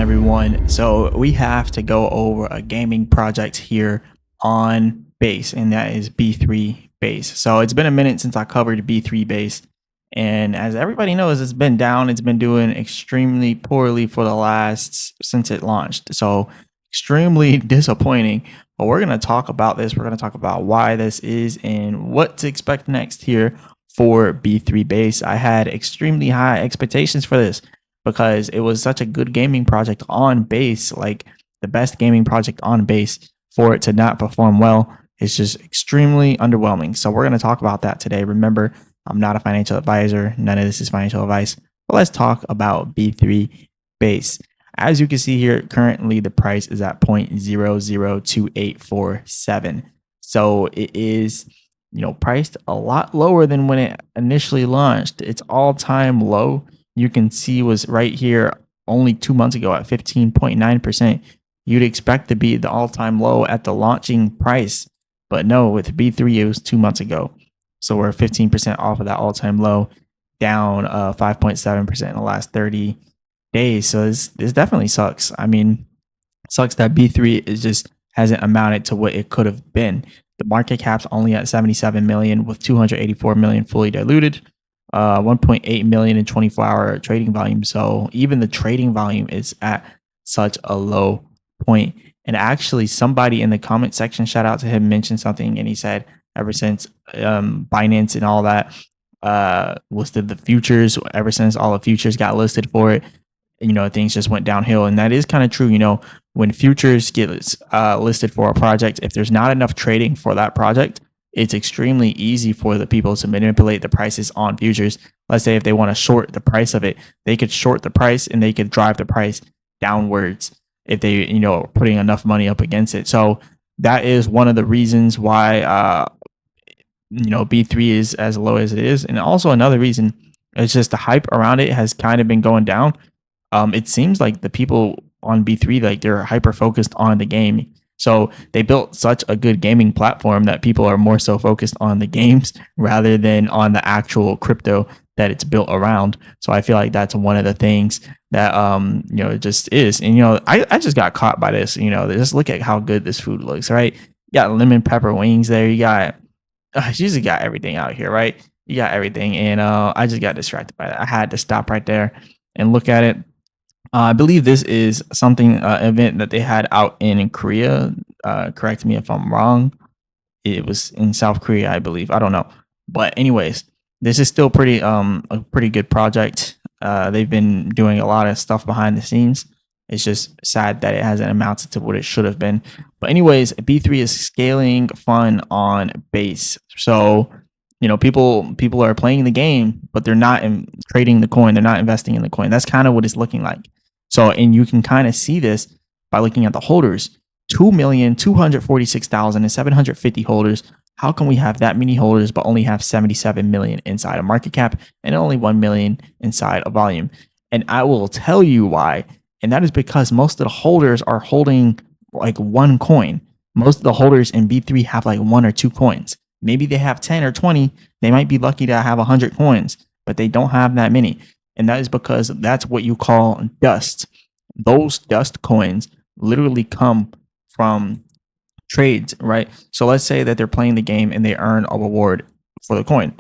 everyone. So we have to go over a gaming project here on Base, and that is B3 Base. So it's been a minute since I covered B3 Base, and as everybody knows, it's been down. It's been doing extremely poorly for the last since it launched. So extremely disappointing. But we're gonna talk about this. We're gonna talk about why this is and what to expect next here for B3 Base. I had extremely high expectations for this because it was such a good gaming project on Base, like the best gaming project on Base. For it to not perform well is just extremely underwhelming. So we're going to talk about that today. Remember, I'm not a financial advisor. None of this is financial advice. But let's talk about B3 Base. As you can see here, currently the price is at 0.002847. So it is, priced a lot lower than when it initially launched. Its all-time low, you can see, was right here only 2 months ago at 15.9%. You'd expect to be the all-time low at the launching price, but no, with B3 it was 2 months ago. So we're 15% off of that all-time low, down 5.7% in the last 30 days. So this definitely sucks. I mean, sucks that B3 is just hasn't amounted to what it could have been. The market cap's only at 77 million with 284 million fully diluted, 1.8 million in 24-hour trading volume. So even the trading volume is at such a low point. And actually, somebody in the comment section, shout out to him, mentioned something, and he said ever since Binance and all that listed the futures, ever since all the futures got listed for it, things just went downhill. And that is kind of true. When futures get listed for a project, if there's not enough trading for that project, it's extremely easy for the people to manipulate the prices on futures. Let's say if they want to short the price of it, they could short the price and they could drive the price downwards if they, are putting enough money up against it. So that is one of the reasons why, B3 is as low as it is. And also another reason is just the hype around it has kind of been going down. It seems like the people on B3, like they're hyper focused on the game. So they built such a good gaming platform that people are more so focused on the games rather than on the actual crypto that it's built around. So I feel like that's one of the things that it just is. And I just got caught by this. Just look at how good this food looks, right? You got lemon pepper wings there. You got you just got everything out here, right? You got everything. And I just got distracted by that. I had to stop right there and look at it. I believe this is something event that they had out in Korea. Correct me if I'm wrong. It was in South Korea, I believe. I don't know. But anyways, this is still pretty a pretty good project. They've been doing a lot of stuff behind the scenes. It's just sad that it hasn't amounted to what it should have been. But anyways, B3 is scaling fun on Base. So, people are playing the game, but they're not trading the coin. They're not investing in the coin. That's kind of what it's looking like. So, and you can kind of see this by looking at the holders. 2,246,750 holders. How can we have that many holders but only have 77 million inside a market cap and only 1 million inside a volume? And I will tell you why. And that is because most of the holders are holding like one coin. Most of the holders in B3 have like 1 or 2 coins. Maybe they have 10 or 20. They might be lucky to have 100 coins, but they don't have that many. And that is because that's what you call dust. Those dust coins literally come from trades, right? So let's say that they're playing the game and they earn a reward for the coin.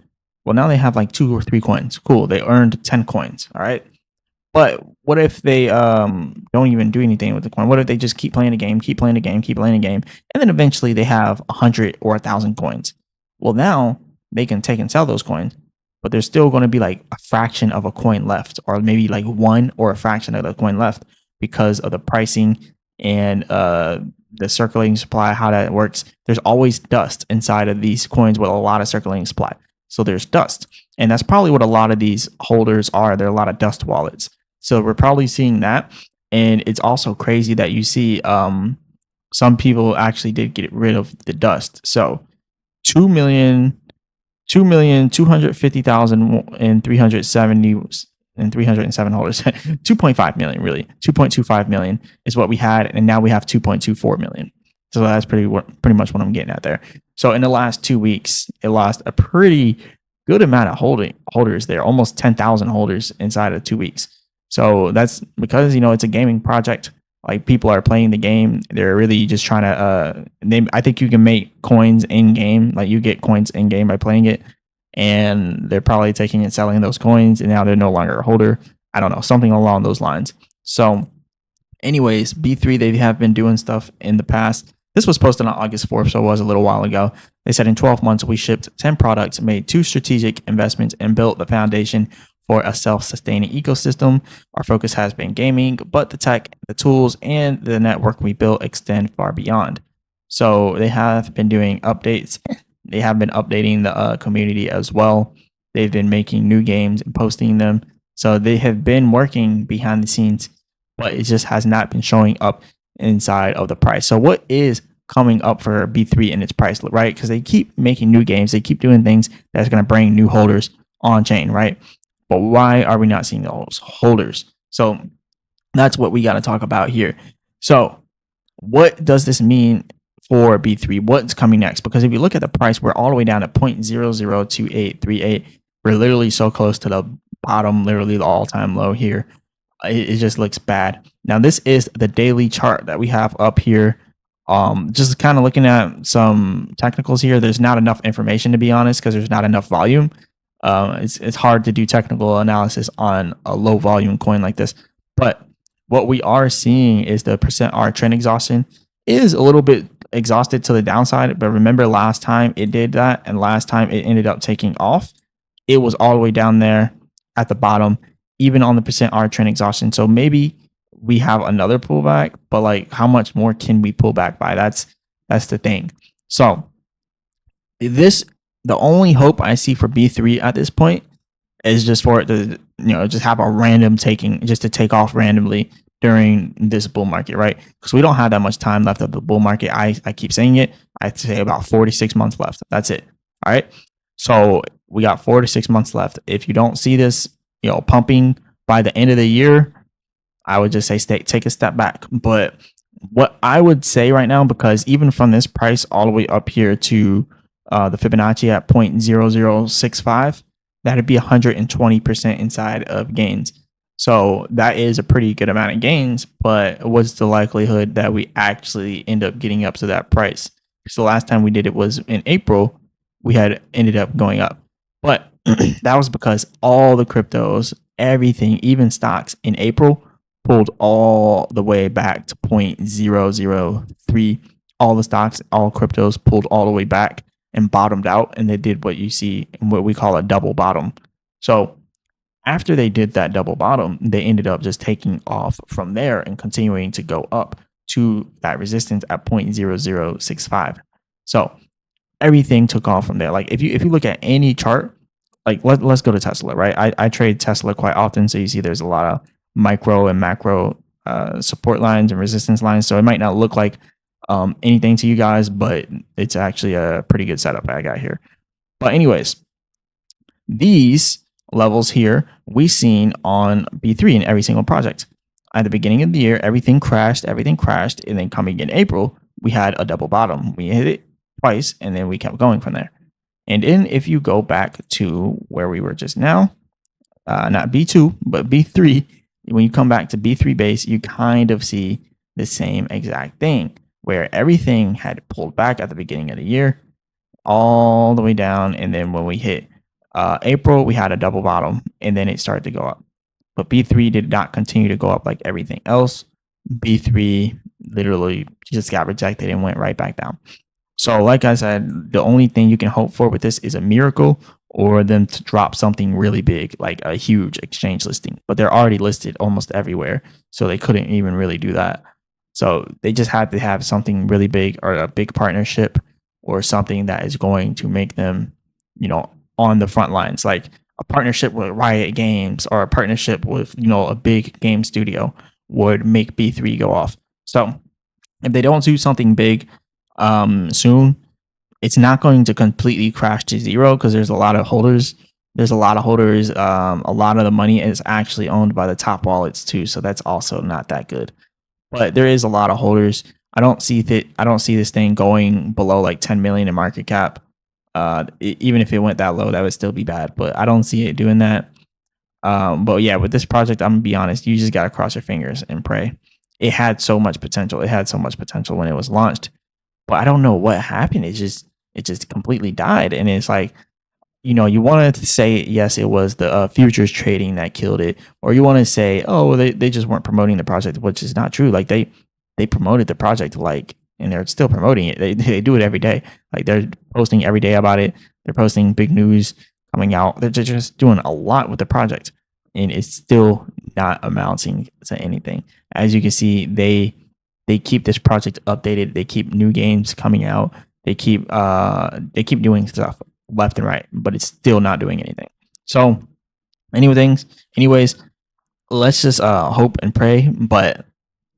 Well, now they have like 2 or 3 coins. Cool. They earned 10 coins. All right. But what if they don't even do anything with the coin? What if they just keep playing the game, keep playing the game, keep playing the game, and then eventually they have 100 or 1,000 coins? Well, now they can take and sell those coins, but there's still going to be like a fraction of a coin left, or maybe like 1 or a fraction of the coin left because of the pricing and the circulating supply, how that works. There's always dust inside of these coins with a lot of circulating supply. So there's dust. And that's probably what a lot of these holders are. They're a lot of dust wallets. So we're probably seeing that. And it's also crazy that you see some people actually did get rid of the dust. So 2,250,370 holders, 2.5 million, really 2.25 million is what we had. And now we have 2.24 million. So that's pretty much what I'm getting at there. So in the last 2 weeks, it lost a pretty good amount of holders there, almost 10,000 holders inside of 2 weeks. So that's because it's a gaming project. Like people are playing the game, they're really just trying to. I think you can make coins in game. Like you get coins in game by playing it, and they're probably taking and selling those coins, and now they're no longer a holder. I don't know, something along those lines. So anyways, B3, they have been doing stuff in the past. This was posted on August 4th, so it was a little while ago. They said in 12 months, we shipped 10 products, made 2 strategic investments, and built the foundation for a self-sustaining ecosystem. Our focus has been gaming, but the tech, the tools, and the network we built extend far beyond. So they have been doing updates. They have been updating the community as well. They've been making new games and posting them. So they have been working behind the scenes, but it just has not been showing up inside of the price. So what is coming up for B3 in its price, right? Because they keep making new games, they keep doing things that's going to bring new holders on chain, right? But why are we not seeing those holders? So that's what we got to talk about here. So what does this mean for B3? What's coming next? Because if you look at the price, we're all the way down at 0.002838. We're literally so close to the bottom, literally the all-time low here. It just looks bad. Now this is the daily chart that we have up here. Just kind of looking at some technicals here. There's not enough information, to be honest, because there's not enough volume. It's hard to do technical analysis on a low volume coin like this. But what we are seeing is the %R trend exhaustion is a little bit exhausted to the downside. But remember last time it did that, and last time it ended up taking off, it was all the way down there at the bottom, even on the %R trend exhaustion. So maybe we have another pullback, but like how much more can we pull back by? That's the thing. So the only hope I see for B3 at this point is just for it to, just have a random just to take off randomly during this bull market, right? Because we don't have that much time left of the bull market. I keep saying it. I'd say about 4 to 6 months left. That's it. All right. So we got 4 to 6 months left. If you don't see this, pumping by the end of the year, I would just say take a step back. But what I would say right now, because even from this price all the way up here to the Fibonacci at 0.0065, that'd be 120% inside of gains. So that is a pretty good amount of gains, but what's the likelihood that we actually end up getting up to that price? Because the last time we did it was in April, we had ended up going up. But that was because all the cryptos, everything, even stocks in April pulled all the way back to 0.003. All the stocks, all cryptos pulled all the way back and bottomed out, and they did what you see in what we call a double bottom. So after they did that double bottom, they ended up just taking off from there and continuing to go up to that resistance at 0.0065. So everything took off from there. Like if you look at any chart, like let's go to Tesla, right? I trade Tesla quite often, so you see there's a lot of micro and macro support lines and resistance lines. So it might not look like anything to you guys, but it's actually a pretty good setup I got here. But anyways, these levels here we seen on B3 in every single project. At the beginning of the year, everything crashed, and then coming in April, we had a double bottom. We hit it twice, and then we kept going from there. And then if you go back to where we were just now, not B2, but B3, when you come back to B3 base, you kind of see the same exact thing, where everything had pulled back at the beginning of the year, all the way down. And then when we hit April, we had a double bottom, and then it started to go up. But B3 did not continue to go up like everything else. B3 literally just got rejected and went right back down. So like I said, the only thing you can hope for with this is a miracle, or them to drop something really big, like a huge exchange listing. But they're already listed almost everywhere, so they couldn't even really do that. So they just had to have something really big, or a big partnership, or something that is going to make them, on the front lines, like a partnership with Riot Games, or a partnership with, a big game studio would make B3 go off. So if they don't do something big soon, it's not going to completely crash to zero, because there's a lot of holders. A lot of the money is actually owned by the top wallets too, so that's also not that good. But there is a lot of holders. I don't see this thing going below like 10 million in market cap. Even if it went that low, that would still be bad. But I don't see it doing that. But yeah, with this project, I'm gonna be honest, you just gotta cross your fingers and pray. It had so much potential. It had so much potential when it was launched, but I don't know what happened. It just completely died. And it's like, you wanted to say yes, it was the futures trading that killed it, or you want to say, oh, they just weren't promoting the project, which is not true. Like they promoted the project, like, and they're still promoting it. They do it every day. Like they're posting every day about it. They're posting big news coming out. They're just doing a lot with the project, and it's still not amounting to anything. As you can see, they keep this project updated. They keep new games coming out. They keep doing stuff left and right, but it's still not doing anything. So, anyways, let's just hope and pray. But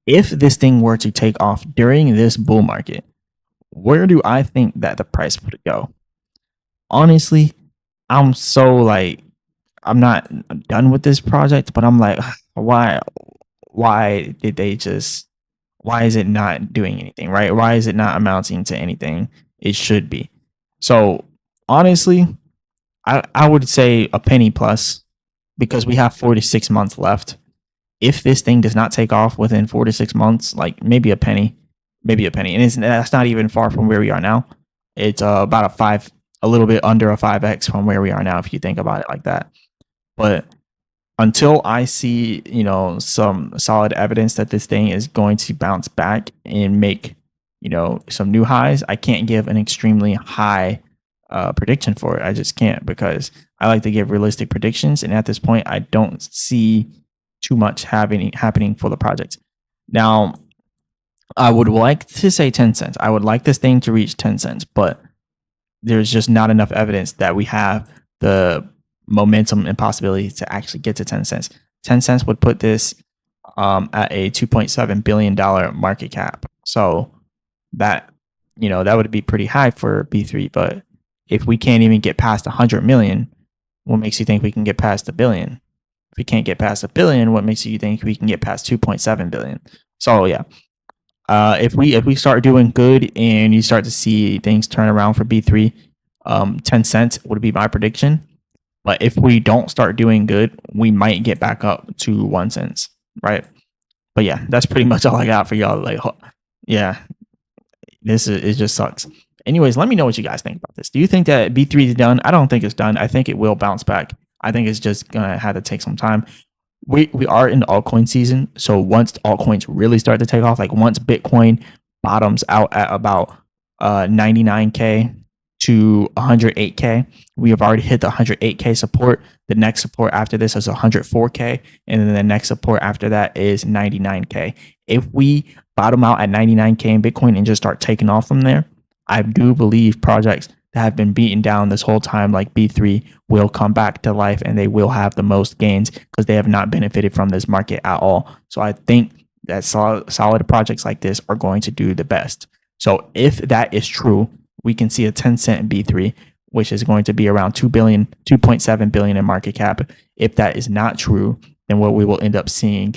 if this thing were to take off during this bull market, where do I think that the price would go? Honestly, I'm so like, I'm not done with this project, but I'm like, why why did they just why is it not doing anything, right? Why is it not amounting to anything it should be? So honestly, I would say a penny plus, because we have 4 to 6 months left. If this thing does not take off within 4 to 6 months, like maybe a penny, and that's not even far from where we are now. It's about a little bit under a 5x from where we are now, if you think about it like that. But until I see, some solid evidence that this thing is going to bounce back and make, some new highs, I can't give an extremely high prediction for it. I just can't, because I like to give realistic predictions, and at this point, I don't see too much happening for the project. Now, I would like to say 10 cents. I would like this thing to reach 10 cents, but there's just not enough evidence that we have the momentum and possibility to actually get to 10 cents. 10 cents would put this at a $2.7 billion market cap. So that, that would be pretty high for B3. But if we can't even get past 100 million, what makes you think we can get past a billion? If we can't get past a billion, what makes you think we can get past 2.7 billion? So yeah, if we start doing good and you start to see things turn around for B3, 10 cents would be my prediction. But if we don't start doing good, we might get back up to 1 cent, right? But yeah, that's pretty much all I got for y'all. Like, yeah, it just sucks. Anyways, let me know what you guys think about this. Do you think that B3 is done? I don't think it's done. I think it will bounce back. I think it's just gonna have to take some time. We are in the altcoin season, so once altcoins really start to take off, like once Bitcoin bottoms out at about 99K to 108K, we have already hit the 108K support. The next support after this is 104K, and then the next support after that is 99K. If we bottom out at 99K in Bitcoin and just start taking off from there, I do believe projects that have been beaten down this whole time, like B3, will come back to life, and they will have the most gains because they have not benefited from this market at all. So I think that solid projects like this are going to do the best. So if that is true, we can see a 10 cent B3, which is going to be around 2.7 billion in market cap. If that is not true, then what we will end up seeing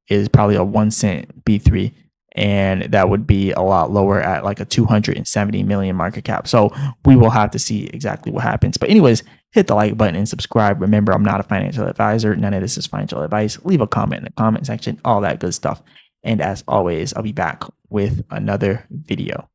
is probably a 1 cent B3, and that would be a lot lower at like a 270 million market cap. So we will have to see exactly what happens. But anyways, hit the like button and subscribe. Remember, I'm not a financial advisor. None of this is financial advice. Leave a comment in the comment section, all that good stuff. And as always, I'll be back with another video.